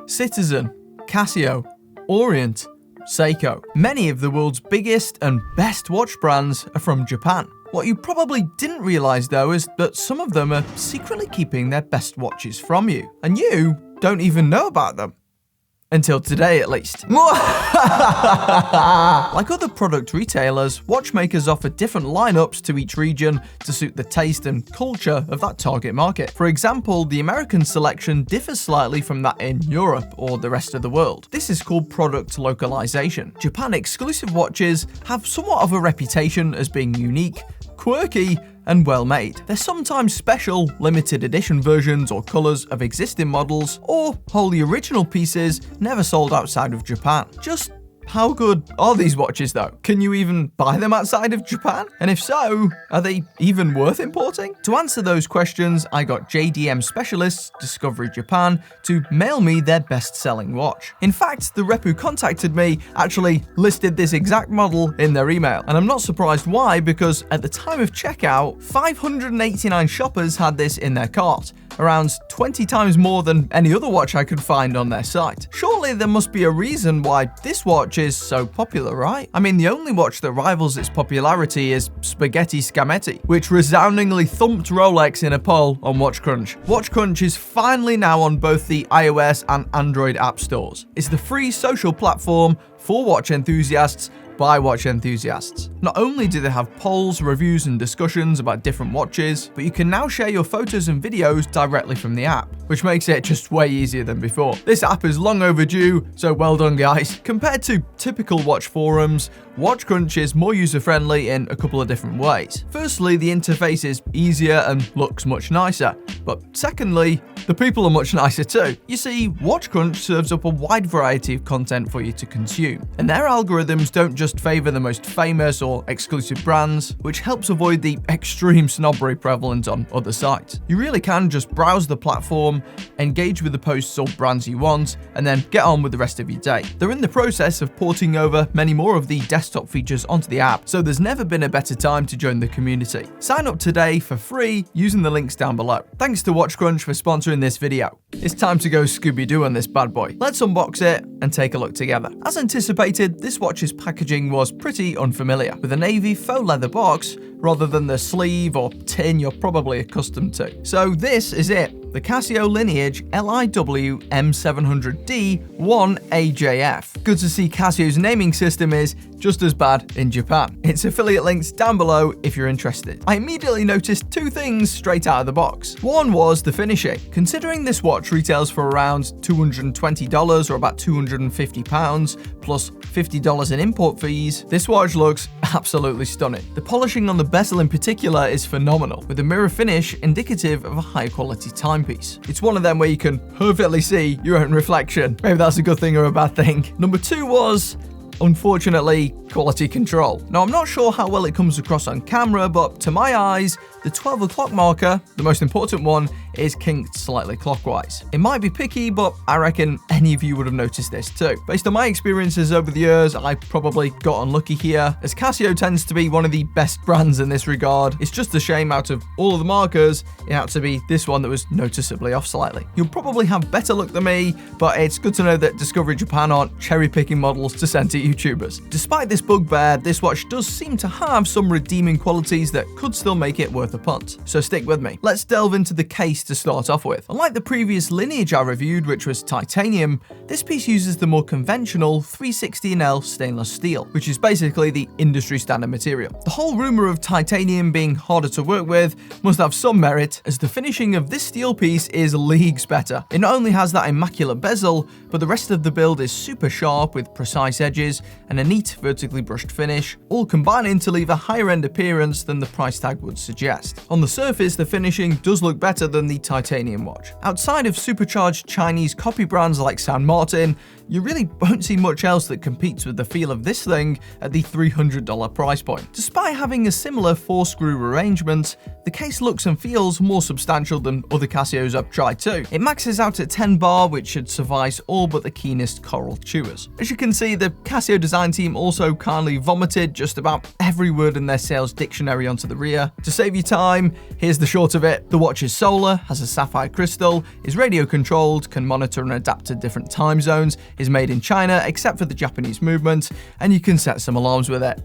Citizen, Casio, Orient, Seiko. Many of the world's biggest and best watch brands are from Japan. What you probably didn't realize though is that some of them are secretly keeping their best watches from you, and you don't even know about them. Until today, at least. Like other product retailers, watchmakers offer different lineups to each region to suit the taste and culture of that target market. For example, the American selection differs slightly from that in Europe or the rest of the world. This is called product localization. Japan exclusive watches have somewhat of a reputation as being unique, quirky, and well made. They're sometimes special, limited edition versions or colors of existing models, or wholly original pieces never sold outside of Japan. Just how good are these watches though? Can you even buy them outside of Japan? And if so, are they even worth importing? To answer those questions, I got JDM specialists, Discovery Japan, to mail me their best-selling watch. In fact, the rep who contacted me actually listed this exact model in their email. And I'm not surprised why, because at the time of checkout, 589 shoppers had this in their cart, around 20 times more than any other watch I could find on their site. Surely there must be a reason why this watch is so popular, right? I mean, the only watch that rivals its popularity is Spaghetti Scameti, which resoundingly thumped Rolex in a poll on WatchCrunch. WatchCrunch is finally now on both the iOS and Android app stores. It's the free social platform for watch enthusiasts by watch enthusiasts. Not only do they have polls, reviews, and discussions about different watches, but you can now share your photos and videos directly from the app, which makes it just way easier than before. This app is long overdue, so well done guys. Compared to typical watch forums, WatchCrunch is more user-friendly in a couple of different ways. Firstly, the interface is easier and looks much nicer, but secondly, the people are much nicer too. You see, WatchCrunch serves up a wide variety of content for you to consume, and their algorithms don't just favor the most famous or exclusive brands, which helps avoid the extreme snobbery prevalent on other sites. You really can just browse the platform, engage with the posts or brands you want, and then get on with the rest of your day. They're in the process of porting over many more of the desktop features onto the app, so there's never been a better time to join the community. Sign up today for free using the links down below. Thanks to WatchCrunch for sponsoring this video. It's time to go Scooby-Doo on this bad boy. Let's unbox it and take a look together. As anticipated, this watch's packaging was pretty unfamiliar, with a navy faux leather box rather than the sleeve or tin you're probably accustomed to. So this is it, the Casio Lineage LIW-M700D-1AJF. Good to see Casio's naming system is just as bad in Japan. Its affiliate links down below if you're interested. I immediately noticed two things straight out of the box. One was the finishing. Considering this watch retails for around $220 or about £250 plus $50 in import fees, this watch looks absolutely stunning. The polishing on the bezel in particular is phenomenal, with a mirror finish indicative of a high quality timepiece. It's one of them where you can perfectly see your own reflection. Maybe that's a good thing or a bad thing. Number two was, unfortunately, quality control. Now, I'm not sure how well it comes across on camera, but to my eyes, the 12 o'clock marker, the most important one, is kinked slightly clockwise. It might be picky, but I reckon any of you would have noticed this too. Based on my experiences over the years, I probably got unlucky here, as Casio tends to be one of the best brands in this regard. It's just a shame out of all of the markers, it had to be this one that was noticeably off slightly. You'll probably have better luck than me, but it's good to know that Discovery Japan aren't cherry-picking models to send to YouTubers. Despite this bugbear, this watch does seem to have some redeeming qualities that could still make it worth a punt. So stick with me. Let's delve into the case to start off with. Unlike the previous Lineage I reviewed, which was titanium, this piece uses the more conventional 316L stainless steel, which is basically the industry standard material. The whole rumor of titanium being harder to work with must have some merit, as the finishing of this steel piece is leagues better. It not only has that immaculate bezel, but the rest of the build is super sharp with precise edges and a neat vertically brushed finish, all combining to leave a higher end appearance than the price tag would suggest. On the surface, the finishing does look better than the titanium watch. Outside of supercharged Chinese copy brands like San Martin, you really won't see much else that competes with the feel of this thing at the $300 price point. Despite having a similar 4-screw arrangement, the case looks and feels more substantial than other Casios I've tried too. It maxes out at 10 bar, which should suffice all but the keenest coral chewers. As you can see, the Casio Casio design team also kindly vomited just about every word in their sales dictionary onto the rear. To save you time, here's the short of it. The watch is solar, has a sapphire crystal, is radio controlled, can monitor and adapt to different time zones, is made in China except for the Japanese movement, and you can set some alarms with it.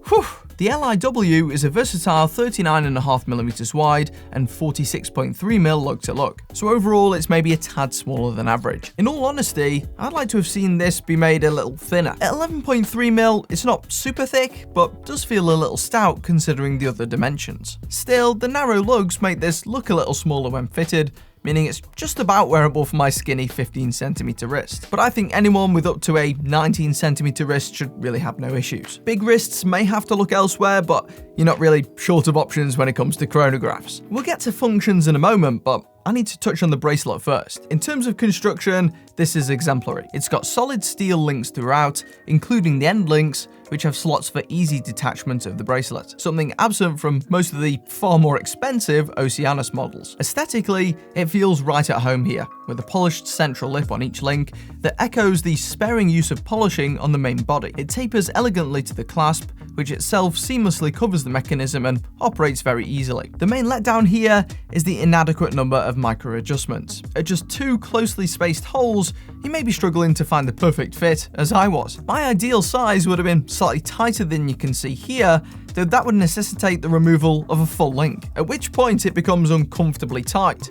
Whew. The LIW is a versatile 39.5mm wide and 46.3mm lug to lug, so overall it's maybe a tad smaller than average. In all honesty, I'd like to have seen this be made a little thinner. At 11.3mm, it's not super thick, but does feel a little stout considering the other dimensions. Still, the narrow lugs make this look a little smaller when fitted, meaning it's just about wearable for my skinny 15cm wrist. But I think anyone with up to a 19cm wrist should really have no issues. Big wrists may have to look elsewhere, but you're not really short of options when it comes to chronographs. We'll get to functions in a moment, but I need to touch on the bracelet first. In terms of construction, this is exemplary. It's got solid steel links throughout, including the end links, which have slots for easy detachment of the bracelet, something absent from most of the far more expensive Oceanus models. Aesthetically, it feels right at home here, with a polished central lip on each link that echoes the sparing use of polishing on the main body. It tapers elegantly to the clasp, which itself seamlessly covers the mechanism and operates very easily. The main letdown here is the inadequate number of micro adjustments. At just 2 closely spaced holes, you may be struggling to find the perfect fit, as I was. My ideal size would have been slightly tighter than you can see here, though that would necessitate the removal of a full link, at which point it becomes uncomfortably tight.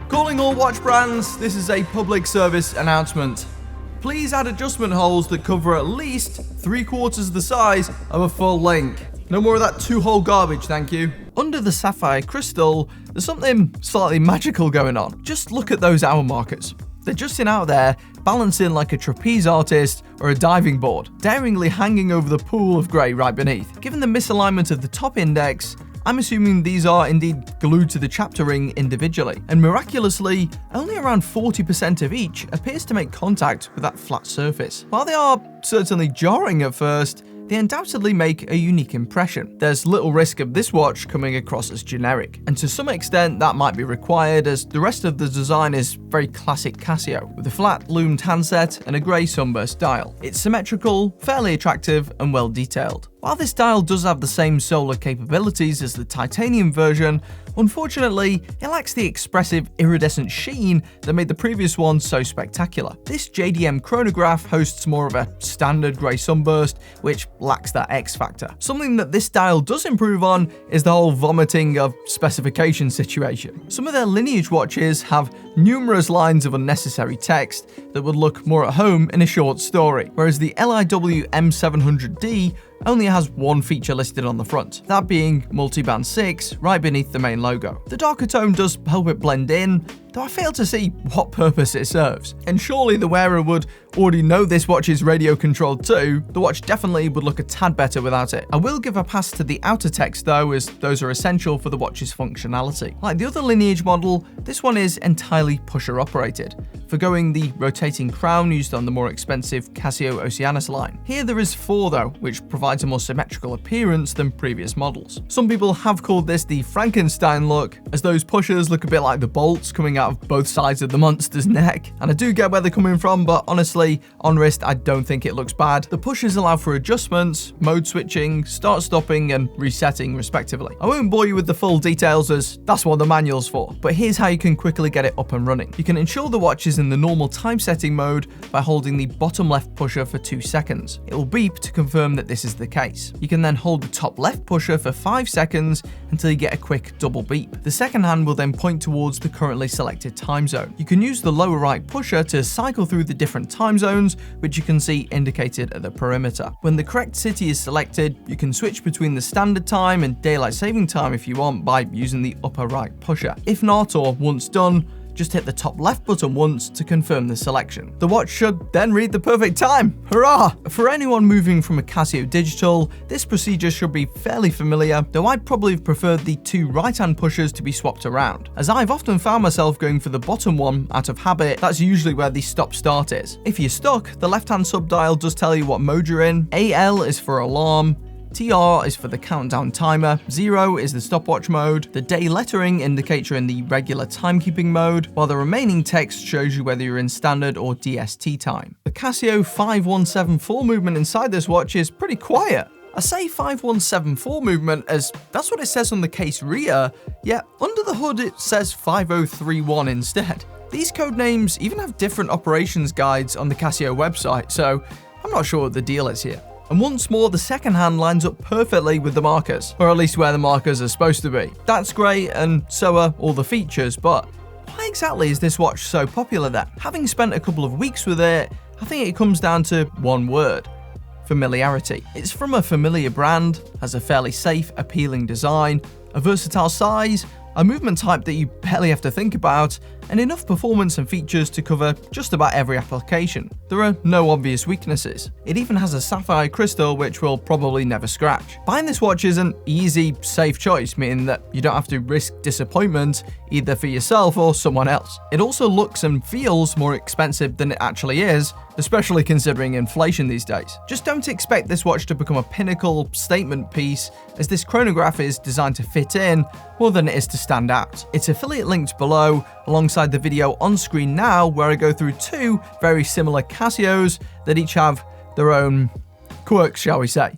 Calling all watch brands, this is a public service announcement. Please add adjustment holes that cover at least 3/4 the size of a full link. No more of that 2-hole garbage, thank you. Under the sapphire crystal, there's something slightly magical going on. Just look at those hour markers. They're just out there, balancing like a trapeze artist or a diving board, daringly hanging over the pool of grey right beneath. Given the misalignment of the top index, I'm assuming these are indeed glued to the chapter ring individually, and miraculously, only around 40% of each appears to make contact with that flat surface. While they are certainly jarring at first, they undoubtedly make a unique impression. There's little risk of this watch coming across as generic, and to some extent that might be required as the rest of the design is very classic Casio, with a flat loomed handset and a grey sunburst dial. It's symmetrical, fairly attractive, and well detailed. While this dial does have the same solar capabilities as the titanium version, unfortunately, it lacks the expressive iridescent sheen that made the previous one so spectacular. This JDM chronograph hosts more of a standard grey sunburst, which lacks that X factor. Something that this dial does improve on is the whole vomiting of specification situation. Some of their Lineage watches have numerous lines of unnecessary text that would look more at home in a short story, whereas the LIW-M700D only has one feature listed on the front, that being multiband 6 right beneath the main logo. The darker tone does help it blend in, though I fail to see what purpose it serves. And surely the wearer would already know this watch is radio controlled too. The watch definitely would look a tad better without it. I will give a pass to the outer text though, as those are essential for the watch's functionality. Like the other Lineage model, this one is entirely pusher operated, forgoing the rotating crown used on the more expensive Casio Oceanus line. Here there is 4 though, which provides a more symmetrical appearance than previous models. Some people have called this the Frankenstein look, as those pushers look a bit like the bolts coming out of both sides of the monster's neck. And I do get where they're coming from, but honestly, on wrist, I don't think it looks bad. The pushers allow for adjustments, mode switching, start stopping, and resetting respectively. I won't bore you with the full details as that's what the manual's for, but here's how you can quickly get it up and running. You can ensure the watch is in the normal time setting mode by holding the bottom left pusher for 2 seconds. It will beep to confirm that this is the case. You can then hold the top left pusher for 5 seconds until you get a quick double beep. The second hand will then point towards the currently selected time zone. You can use the lower right pusher to cycle through the different time zones, which you can see indicated at the perimeter. When the correct city is selected, you can switch between the standard time and daylight saving time if you want by using the upper right pusher. If not, or once done, just hit the top left button once to confirm the selection. The watch should then read the perfect time. Hurrah! For anyone moving from a Casio digital, this procedure should be fairly familiar, though I'd probably have preferred the 2 right-hand pushers to be swapped around, as I've often found myself going for the bottom one out of habit. That's usually where the stop-start is. If you're stuck, the left-hand sub-dial does tell you what mode you're in. AL is for alarm, TR is for the countdown timer, 0 is the stopwatch mode, the day lettering indicates you're in the regular timekeeping mode, while the remaining text shows you whether you're in standard or DST time. The Casio 5174 movement inside this watch is pretty quiet. I say 5174 movement as that's what it says on the case rear, yet under the hood it says 5031 instead. These code names even have different operations guides on the Casio website, so I'm not sure what the deal is here. And once more, the second hand lines up perfectly with the markers, or at least where the markers are supposed to be. That's great, and so are all the features, but why exactly is this watch so popular then? Having spent a couple of weeks with it, I think it comes down to one word: familiarity. It's from a familiar brand, has a fairly safe, appealing design, a versatile size, a movement type that you barely have to think about, and enough performance and features to cover just about every application. There are no obvious weaknesses. It even has a sapphire crystal which will probably never scratch. Buying this watch is an easy, safe choice, meaning that you don't have to risk disappointment either for yourself or someone else. It also looks and feels more expensive than it actually is, especially considering inflation these days. Just don't expect this watch to become a pinnacle statement piece, as this chronograph is designed to fit in more than it is to stand out. It's affiliate linked below, alongside the video on screen now, where I go through two very similar Casios that each have their own quirks, shall we say.